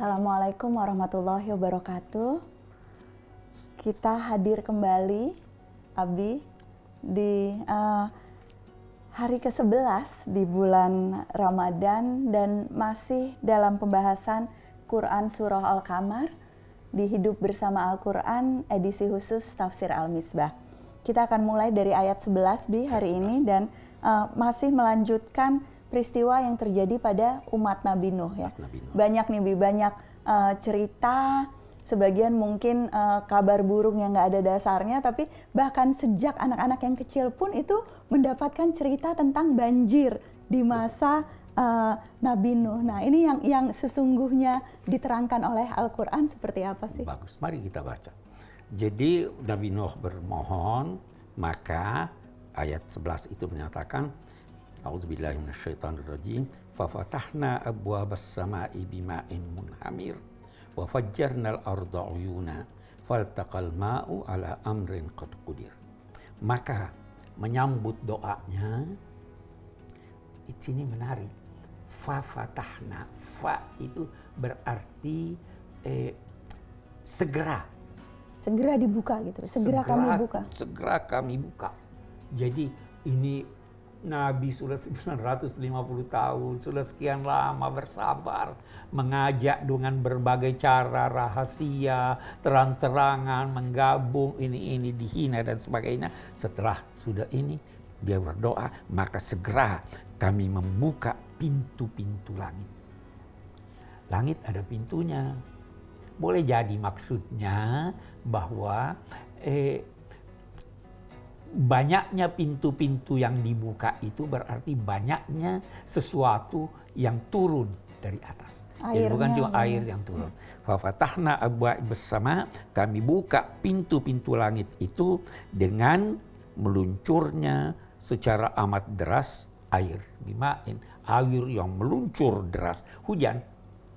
Assalamualaikum warahmatullahi wabarakatuh. Kita hadir kembali, Abi, di hari ke-11 di bulan Ramadan dan masih dalam pembahasan Quran Surah Al-Qamar di Hidup Bersama Al-Quran edisi khusus Tafsir Al-Misbah. Kita akan mulai dari ayat 11, Bi, hari ini dan masih melanjutkan peristiwa yang terjadi pada umat Nabi Nuh ya. Banyak nih, Bi, banyak cerita, sebagian mungkin kabar burung yang nggak ada dasarnya, tapi bahkan sejak anak-anak yang kecil pun itu mendapatkan cerita tentang banjir di masa Nabi Nuh. Nah, ini yang sesungguhnya diterangkan oleh Al-Quran seperti apa sih? Bagus, mari kita baca. Jadi Nabi Nuh bermohon, maka ayat 11 itu menyatakan A'udzubillahi minasyaitonirrajim. Fafatahna abwaabas samaa'i bima'in munhamir wa fajjarnal arda 'uyuna faltaqal ma'u ala amrin qad qudir. Maka menyambut doanya, di sini menarik. Fafatahna, fa itu berarti segera. Segera dibuka gitu. Segera kami buka. Segera kami buka. Jadi ini Nabi sudah 950 tahun, sudah sekian lama bersabar, mengajak dengan berbagai cara rahasia, terang-terangan, menggabung, ini dihina dan sebagainya. Setelah sudah ini, dia berdoa, maka segera kami membuka pintu-pintu langit. Langit ada pintunya. Boleh jadi maksudnya bahwa banyaknya pintu-pintu yang dibuka itu berarti banyaknya sesuatu yang turun dari atas. Jadi bukan cuma air yang turun. Fafatahna abwaabas sama, kami buka pintu-pintu langit itu dengan meluncurnya secara amat deras air. Bima'in, air yang meluncur deras, hujan.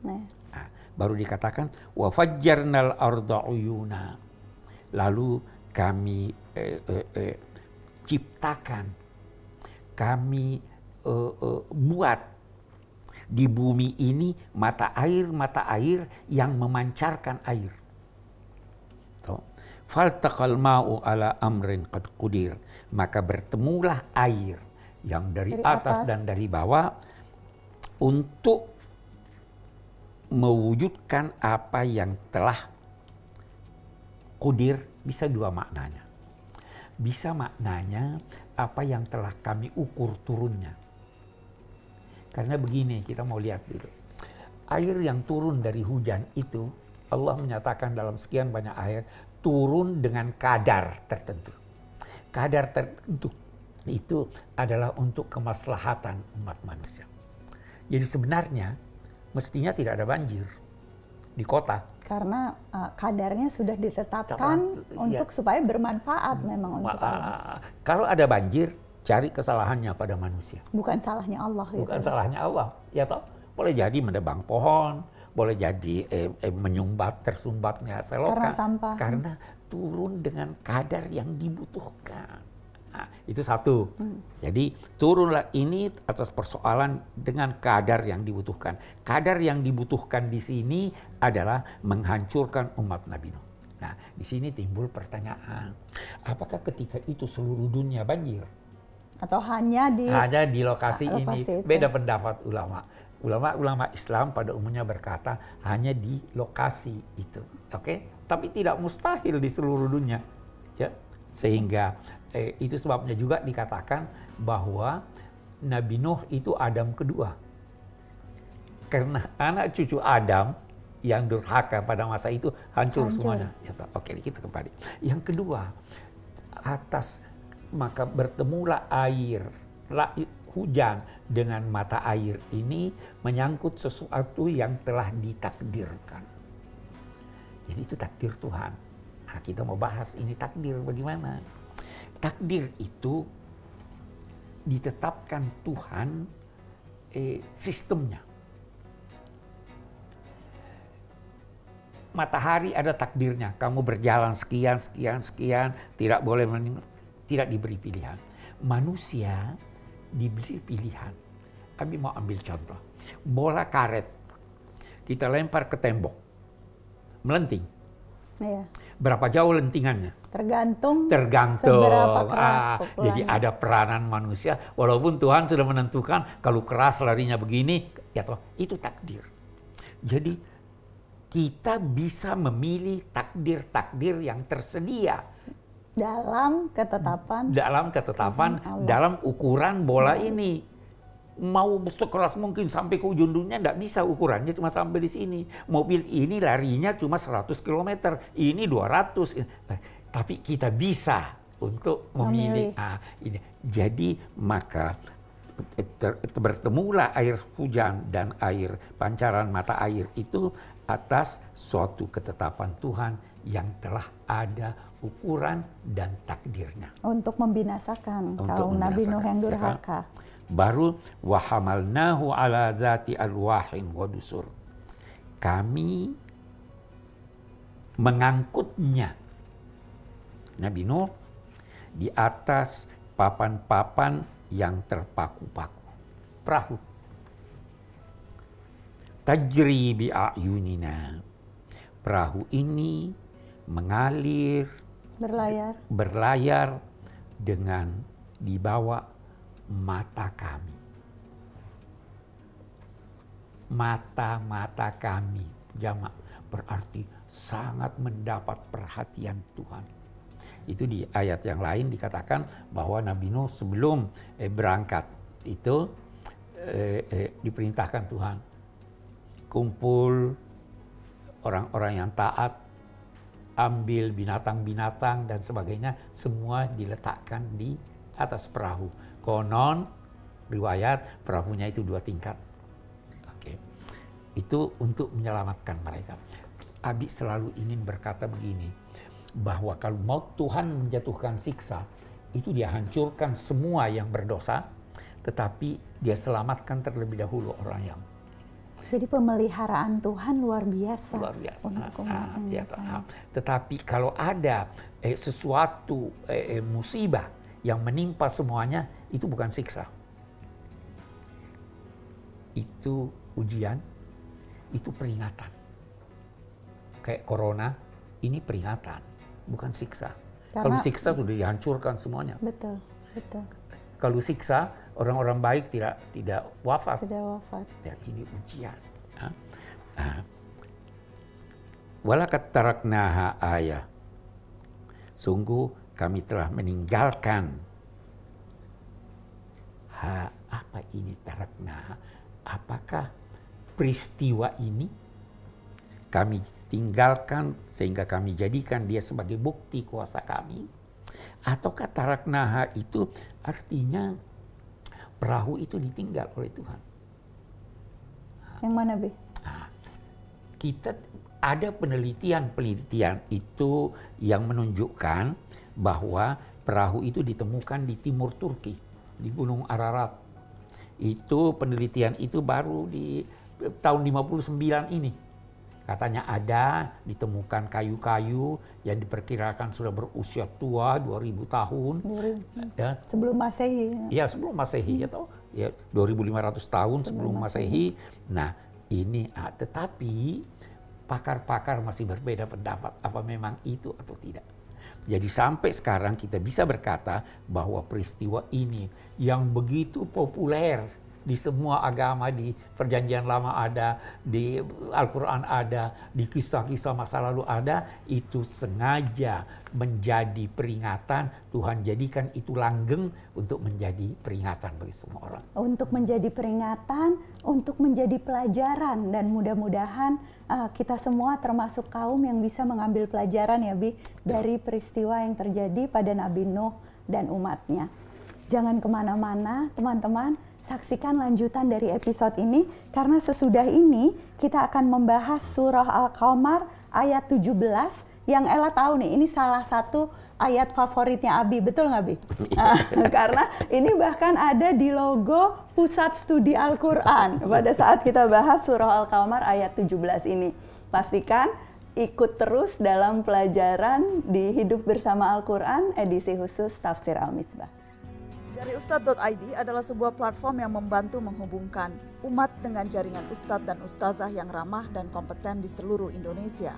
Nah, baru dikatakan wa fajjarnal arda 'uyuna. Lalu kami ciptakan, kami buat di bumi ini mata air yang memancarkan air. Faltaqal ma'u ala amrin qad qudir. Maka bertemulah air yang dari atas dan dari bawah untuk mewujudkan apa yang telah kudir. Bisa dua maknanya. Bisa maknanya apa yang telah kami ukur turunnya. Karena begini, kita mau lihat dulu. Air yang turun dari hujan itu, Allah menyatakan dalam sekian banyak ayat, turun dengan kadar tertentu. Kadar tertentu itu adalah untuk kemaslahatan umat manusia. Jadi sebenarnya mestinya tidak ada banjir di kota. Karena kadarnya sudah ditetapkan untuk supaya bermanfaat memang untuk Allah. Kalau ada banjir, cari kesalahannya pada manusia. Bukan salahnya Allah. Bukan salahnya Allah. Ya toh, boleh jadi menebang pohon, boleh jadi tersumbatnya selokan. Karena sampah. Karena turun dengan kadar yang dibutuhkan. Nah, itu satu. Jadi turunlah ini atas persoalan dengan kadar yang dibutuhkan. Kadar yang dibutuhkan di sini adalah menghancurkan umat Nabi Nuh. Nah, di sini timbul pertanyaan, apakah ketika itu seluruh dunia banjir? Atau hanya di lokasi ini? Itu. Beda pendapat ulama. Ulama Islam pada umumnya berkata hanya di lokasi itu, oke? Tapi tidak mustahil di seluruh dunia, ya. Sehingga itu sebabnya juga dikatakan bahwa Nabi Nuh itu Adam kedua. Karena anak cucu Adam yang durhaka pada masa itu hancur. Semuanya. Ya, oke, kita kembali. Yang kedua, maka bertemulah hujan dengan mata air ini menyangkut sesuatu yang telah ditakdirkan. Jadi itu takdir Tuhan. Nah, kita mau bahas ini takdir bagaimana. Takdir itu ditetapkan Tuhan sistemnya. Matahari ada takdirnya. Kamu berjalan sekian, tidak boleh tidak diberi pilihan. Manusia diberi pilihan. Kami mau ambil contoh. Bola karet. kita lempar ke tembok, melenting. Iya. Berapa jauh lentingannya? Tergantung Tergantung. seberapa keras pukulannya. Jadi ada peranan manusia, walaupun Tuhan sudah menentukan kalau keras larinya begini, ya toh, itu takdir. Jadi kita bisa memilih takdir-takdir yang tersedia dalam ketetapan Allah. dalam ukuran bola ini. Mau sekeras mungkin sampai ke ujung dunia, nggak bisa, ukurannya cuma sampai di sini. Mobil ini larinya cuma 100 km, ini 200. Tapi kita bisa untuk memilih. Ini. Jadi maka bertemulah air hujan dan air pancaran mata air itu atas suatu ketetapan Tuhan yang telah ada ukuran dan takdirnya. Untuk membinasakan kaum Nabi Nuh yang durhaka. Baru wahamalnahu ala zati alwahin wa dusur. Kami mengangkutnya Nabi Nuh di atas papan-papan yang terpaku-paku. Perahu. Tajri bi a'yunina. Perahu ini mengalir, berlayar dengan dibawa mata kami. Mata-mata kami, jamak, berarti sangat mendapat perhatian Tuhan. Itu di ayat yang lain dikatakan bahwa Nabi Nuh sebelum berangkat itu diperintahkan Tuhan, kumpul orang-orang yang taat, ambil binatang-binatang dan sebagainya, semua diletakkan di atas perahu. Konon riwayat perahunya itu 2 tingkat. Oke. Itu untuk menyelamatkan mereka. Abi selalu ingin berkata begini, bahwa kalau mau Tuhan menjatuhkan siksa, itu dia hancurkan semua yang berdosa, tetapi dia selamatkan terlebih dahulu orang yang. Jadi pemeliharaan Tuhan luar biasa. Luar biasa. Untuk umatnya. Tetapi kalau ada sesuatu musibah yang menimpa semuanya, itu bukan siksa. Itu ujian, itu peringatan. Kayak corona, ini peringatan, bukan siksa. Kalau siksa sudah dihancurkan semuanya. Betul, betul. Kalau siksa, orang-orang baik tidak wafat. Tidak wafat. Ya, ini ujian. Walakat taraknaha ayah. Sungguh kami telah meninggalkan. Apa ini taraknaha? Apakah peristiwa ini kami tinggalkan sehingga kami jadikan dia sebagai bukti kuasa kami? Ataukah taraknaha itu artinya perahu itu ditinggal oleh Tuhan? Yang mana, Bi? Kita ada penelitian itu yang menunjukkan bahwa perahu itu ditemukan di timur Turki, di Gunung Ararat. Itu penelitian itu baru di tahun 59 ini. Katanya ada ditemukan kayu-kayu yang diperkirakan sudah berusia tua 2000 tahun. Ya. Sebelum Masehi. Ya, sebelum Masehi atau ya 2500 tahun sebelum Masehi. Nah, ini tetapi pakar-pakar masih berbeda pendapat apa memang itu atau tidak. Jadi sampai sekarang kita bisa berkata bahwa peristiwa ini yang begitu populer di semua agama, di Perjanjian Lama ada, di Al-Quran ada, di kisah-kisah masa lalu ada, itu sengaja menjadi peringatan. Tuhan jadikan itu langgeng untuk menjadi peringatan bagi semua orang. Untuk menjadi peringatan, untuk menjadi pelajaran, dan mudah-mudahan kita semua termasuk kaum yang bisa mengambil pelajaran ya Bi, dari peristiwa yang terjadi pada Nabi Nuh dan umatnya. Jangan kemana-mana teman-teman, saksikan lanjutan dari episode ini, karena sesudah ini kita akan membahas surah Al-Qamar ayat 17 yang Ella tahu nih, ini salah satu ayat favoritnya Abi, betul nggak Bi? Karena ini bahkan ada di logo Pusat Studi Al-Quran pada saat kita bahas surah Al-Qamar ayat 17 ini. Pastikan ikut terus dalam pelajaran di Hidup Bersama Al-Quran edisi khusus Tafsir Al-Misbah. Jariustadz.id adalah sebuah platform yang membantu menghubungkan umat dengan jaringan ustadz dan ustazah yang ramah dan kompeten di seluruh Indonesia.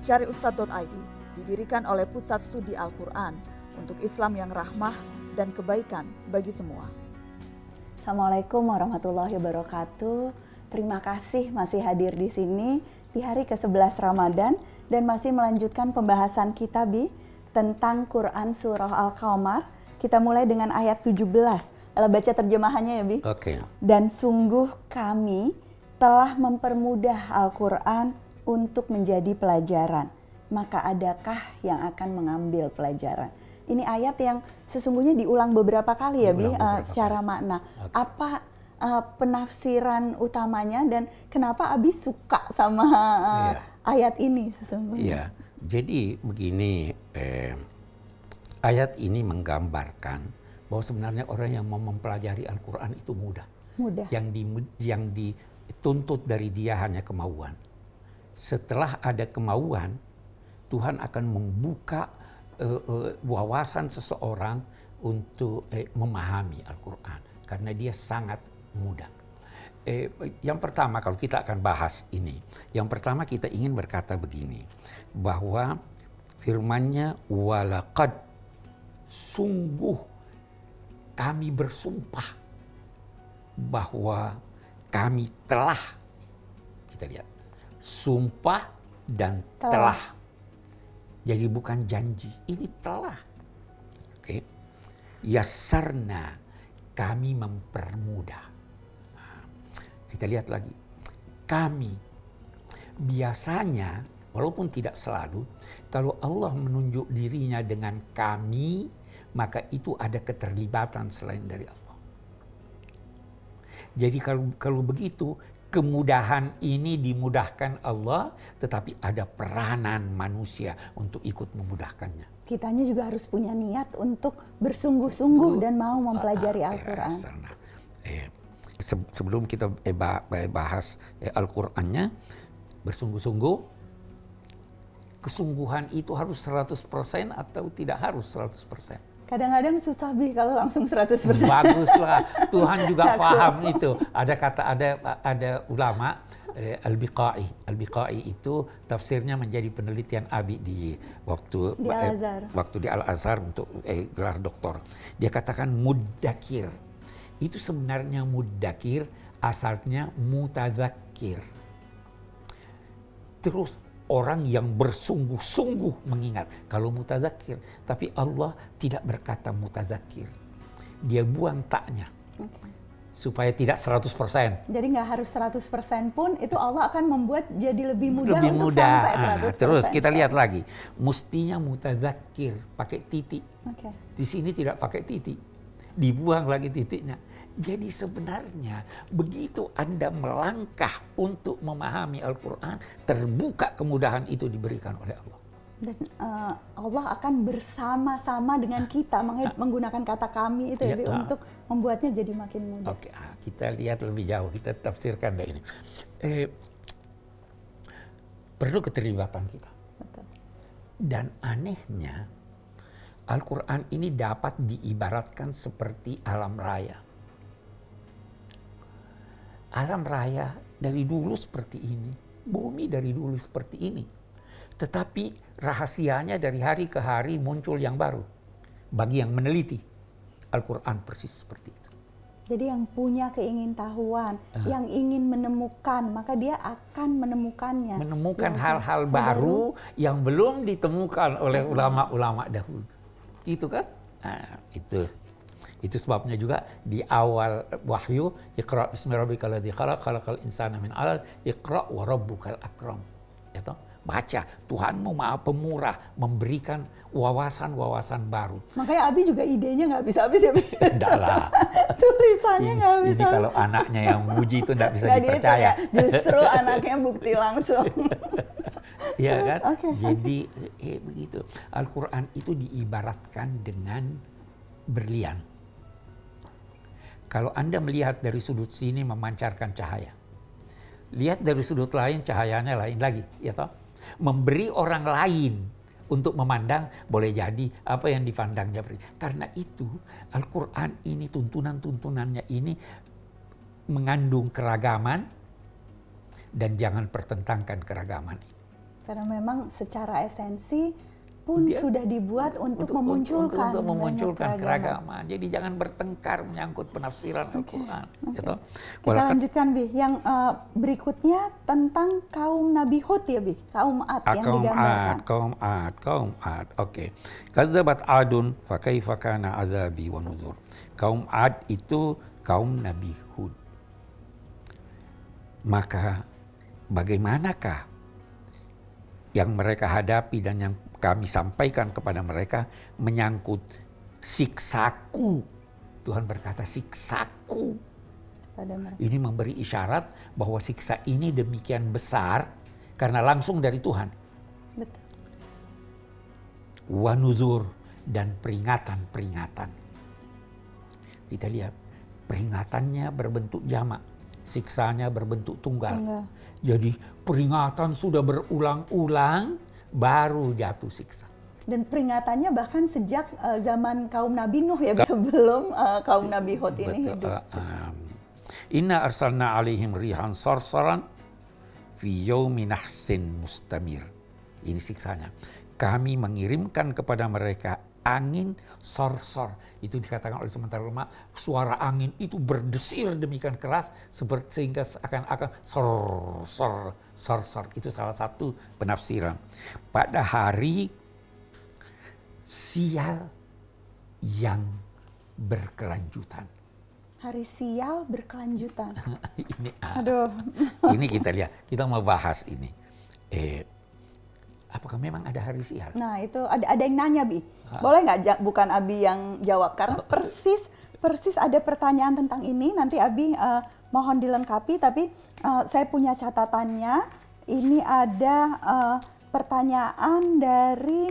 Jariustadz.id didirikan oleh Pusat Studi Al-Quran untuk Islam yang rahmah dan kebaikan bagi semua. Assalamualaikum warahmatullahi wabarakatuh. Terima kasih masih hadir di sini di hari ke-11 Ramadan dan masih melanjutkan pembahasan kita Bi tentang Quran Surah Al-Qamar. Kita mulai dengan ayat 17. Baca terjemahannya ya Bi. Oke. Dan sungguh kami telah mempermudah Al-Quran untuk menjadi pelajaran. Maka adakah yang akan mengambil pelajaran? Ini ayat yang sesungguhnya diulang beberapa kali ya Bi secara makna. Okay. Apa penafsiran utamanya dan kenapa Abi suka sama ayat ini sesungguhnya? Iya, jadi begini, ayat ini menggambarkan bahwa sebenarnya orang yang mau mempelajari Al-Quran itu mudah. Mudah. Yang dituntut dari dia hanya kemauan. Setelah ada kemauan, Tuhan akan membuka wawasan seseorang untuk memahami Al-Quran. Karena dia sangat mudah. Yang pertama kalau kita akan bahas ini, yang pertama kita ingin berkata begini, bahwa firman-Nya walaqad, sungguh kami bersumpah bahwa kami telah, kita lihat, sumpah dan telah. Jadi bukan janji, ini telah. Oke. Yassarna, kami mempermudah. Nah, kita lihat lagi. Kami biasanya, walaupun tidak selalu, kalau Allah menunjuk dirinya dengan kami, maka itu ada keterlibatan selain dari Allah. Jadi kalau begitu, kemudahan ini dimudahkan Allah, tetapi ada peranan manusia untuk ikut memudahkannya. Kitanya juga harus punya niat untuk bersungguh-sungguh dan mau mempelajari Al-Quran. Sebelum kita bahas Al-Qurannya, bersungguh-sungguh, kesungguhan itu harus 100% atau tidak harus 100%? Kadang-kadang susah Bi kalau langsung 100%. Baguslah, Tuhan juga paham itu. Ada ulama Al-Biqai itu tafsirnya menjadi penelitian Abi di waktu di Al-Azhar untuk gelar doktor. Dia katakan muddakir. Itu sebenarnya muddakir asalnya mutadzakir. Terus orang yang bersungguh-sungguh mengingat. Kalau mutazakir, tapi Allah tidak berkata mutazakir. Dia buang taknya. Okay. Supaya tidak 100%. Jadi nggak harus 100% pun, itu Allah akan membuat jadi lebih mudah untuk sampai 100%. Terus kita lihat lagi. Mustinya mutazakir, pakai titik. Okay. Di sini tidak pakai titik. Dibuang lagi titiknya. Jadi sebenarnya begitu Anda melangkah untuk memahami Al-Quran, terbuka kemudahan itu diberikan oleh Allah. Dan Allah akan bersama-sama dengan kita, menggunakan kata kami itu untuk membuatnya jadi makin mudah. Oke, kita lihat lebih jauh, kita tafsirkan ini. Perlu keterlibatan kita. Betul. Dan anehnya, Al-Quran ini dapat diibaratkan seperti alam raya. Alam raya dari dulu seperti ini, bumi dari dulu seperti ini. Tetapi rahasianya dari hari ke hari muncul yang baru. Bagi yang meneliti, Al-Quran persis seperti itu. Jadi yang punya keingintahuan, yang ingin menemukan, maka dia akan menemukannya. Menemukan hal-hal baru yang belum ditemukan oleh ulama-ulama dahulu. Itu kan? Nah, itu sebabnya juga di awal wahyu, Iqra bismi rabbikal ladzi khalaq, khalaqal insana min 'alaq, Iqra wa rabbukal akram. Ya toh? Baca, Tuhanmu Maha Pemurah, memberikan wawasan-wawasan baru. Makanya Abi juga idenya nggak bisa habis ya. Enggak lah. Tulisannya nggak bisa. Ini kalau anaknya yang muji itu enggak bisa dipercaya. Justru anaknya bukti langsung. Iya kan? Okay. Jadi begitu. Al-Quran itu diibaratkan dengan berlian. Kalau Anda melihat dari sudut sini memancarkan cahaya. Lihat dari sudut lain cahayanya lain lagi, ya toh? Memberi orang lain untuk memandang, boleh jadi apa yang dipandangnya. Karena itu Al-Quran ini, tuntunan-tuntunannya ini mengandung keragaman dan jangan pertentangkan keragaman. Karena memang secara esensi pun sudah dibuat untuk memunculkan keragaman. Jadi jangan bertengkar menyangkut penafsiran Al-Quran. Gitu. Kita lanjutkan, Bi. Yang berikutnya tentang kaum Nabi Hud ya, Bi. Kaum Ad yang digambarkan. Kaum Ad. Oke. Kadzabat Adun fa kaifa kana azabi wa nuzur. Kaum Ad itu kaum Nabi Hud. Maka bagaimanakah yang mereka hadapi dan yang kami sampaikan kepada mereka menyangkut siksaku. Tuhan berkata siksaku. Ini memberi isyarat bahwa siksa ini demikian besar karena langsung dari Tuhan. Betul. Wa nuzur, dan peringatan-peringatan. Kita lihat peringatannya berbentuk jamak, siksanya berbentuk tunggal. Jadi peringatan sudah berulang-ulang, baru jatuh siksa. Dan peringatannya bahkan sejak zaman kaum Nabi Nuh ya, sebelum kaum Nabi Hud ini hidup. Inna arsalna alaihim rihan sarsaran fi yaumin nahsin mustamir. Ini siksanya. Kami mengirimkan kepada mereka angin sorsor. Itu dikatakan oleh sementara ulama, suara angin itu berdesir demikian keras sehingga akan sorsor. Itu salah satu penafsiran. Pada hari sial yang berkelanjutan. Hari sial berkelanjutan. Ini kita lihat, kita mau bahas ini. Apakah memang ada hari sial? Nah itu ada yang nanya, Bi. Boleh nggak bukan Abi yang jawab? Karena persis ada pertanyaan tentang ini. Nanti Abi mohon dilengkapi. Tapi saya punya catatannya. Ini ada pertanyaan dari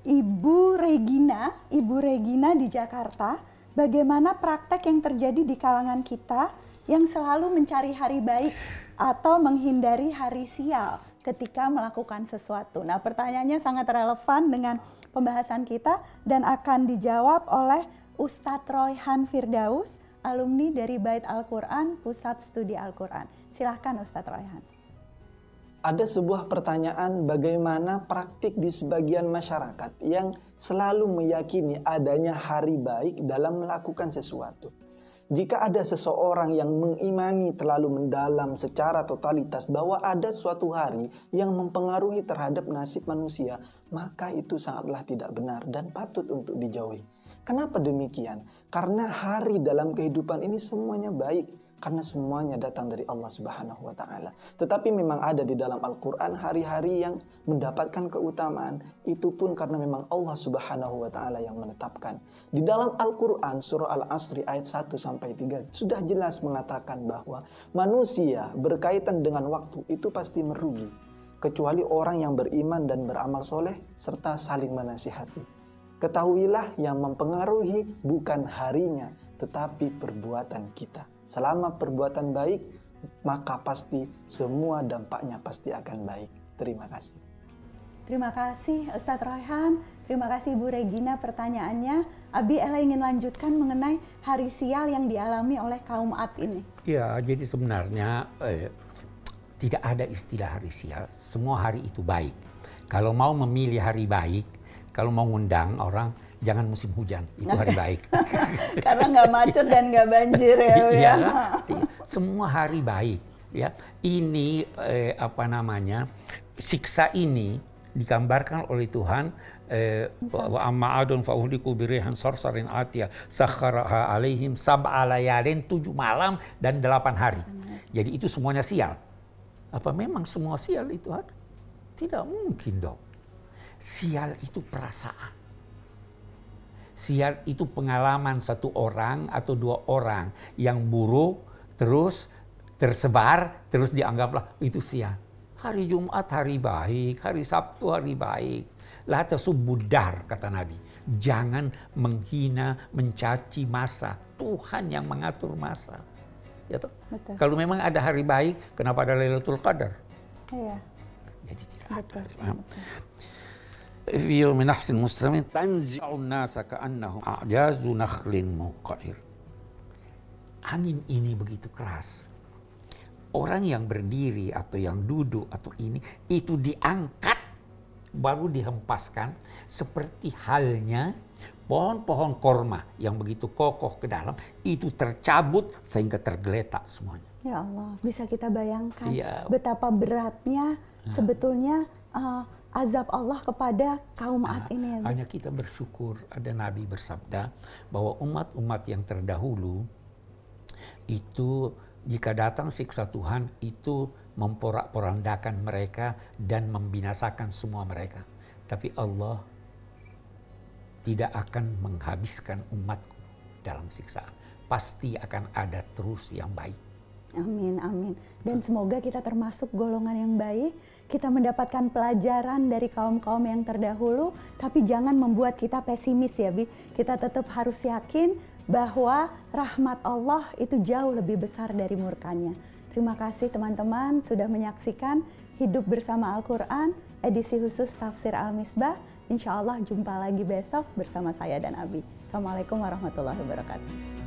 Ibu Regina di Jakarta. Bagaimana praktek yang terjadi di kalangan kita yang selalu mencari hari baik atau menghindari hari sial ketika melakukan sesuatu. Nah, pertanyaannya sangat relevan dengan pembahasan kita dan akan dijawab oleh Ustadz Royhan Firdaus, alumni dari Bait Al-Quran, Pusat Studi Al-Quran. Silahkan Ustadz Royhan. Ada sebuah pertanyaan, bagaimana praktik di sebagian masyarakat yang selalu meyakini adanya hari baik dalam melakukan sesuatu. Jika ada seseorang yang mengimani terlalu mendalam secara totalitas bahwa ada suatu hari yang mempengaruhi terhadap nasib manusia, maka itu sangatlah tidak benar dan patut untuk dijauhi. Kenapa demikian? Karena hari dalam kehidupan ini semuanya baik. Karena semuanya datang dari Allah Subhanahu wa Ta'ala. Tetapi memang ada di dalam Al-Quran hari-hari yang mendapatkan keutamaan. Itu pun karena memang Allah Subhanahu wa Ta'ala yang menetapkan. Di dalam Al-Quran surah Al-Asri ayat 1-3 sudah jelas mengatakan bahwa manusia berkaitan dengan waktu itu pasti merugi. Kecuali orang yang beriman dan beramal soleh serta saling menasihati. Ketahuilah yang mempengaruhi bukan harinya tetapi perbuatan kita. Selama perbuatan baik, maka pasti semua dampaknya pasti akan baik. Terima kasih. Terima kasih Ustadz Royhan. Terima kasih Ibu Regina pertanyaannya. Abi Ella ingin lanjutkan mengenai hari sial yang dialami oleh kaum Ad ini. Ya, jadi sebenarnya tidak ada istilah hari sial. Semua hari itu baik. Kalau mau memilih hari baik, kalau mau ngundang orang, jangan musim hujan, itu hari baik. Karena nggak macet dan nggak banjir ya. Iya, semua hari baik. Ya, ini siksa ini digambarkan oleh Tuhan. Wa amma adun fa uhliku birihan sarsarin atiyah sakharaha alaihim sab'a layalin, 7 malam dan 8 hari. Jadi itu semuanya sial. Apa memang semua sial itu hari? Tidak mungkin dong. Sial itu perasaan. Sial itu pengalaman satu orang atau 2 orang yang buruk terus tersebar, terus dianggaplah itu sial. Hari Jumat hari baik, hari Sabtu hari baik. La tasubbudar kata Nabi. Jangan menghina, mencaci masa. Tuhan yang mengatur masa. Ya toh? Kalau memang ada hari baik, kenapa ada Lailatul Qadar? Iya. Jadi tidak ada. fi yawmin nahsin muslimin tanzi'un nasa ka'annahum a'jazu nakhlin muqair. Angin ini begitu keras. Orang yang berdiri atau yang duduk atau ini itu diangkat baru dihempaskan seperti halnya pohon-pohon korma yang begitu kokoh ke dalam itu tercabut sehingga tergeletak semuanya. Ya Allah, bisa kita bayangkan Iya. betapa beratnya sebetulnya azab Allah kepada kaum Ad ini. Ya, hanya kita bersyukur ada Nabi bersabda bahwa umat-umat yang terdahulu itu jika datang siksa Tuhan itu memporak-porandakan mereka dan membinasakan semua mereka. Tapi Allah tidak akan menghabiskan umatku dalam siksaan. Pasti akan ada terus yang baik. Amin, amin. Dan semoga kita termasuk golongan yang baik, kita mendapatkan pelajaran dari kaum-kaum yang terdahulu, tapi jangan membuat kita pesimis ya Bi. Kita tetap harus yakin bahwa rahmat Allah itu jauh lebih besar dari murkanya. Terima kasih teman-teman sudah menyaksikan Hidup Bersama Al-Quran, edisi khusus Tafsir Al-Misbah. Insya Allah jumpa lagi besok bersama saya dan Abi. Assalamualaikum warahmatullahi wabarakatuh.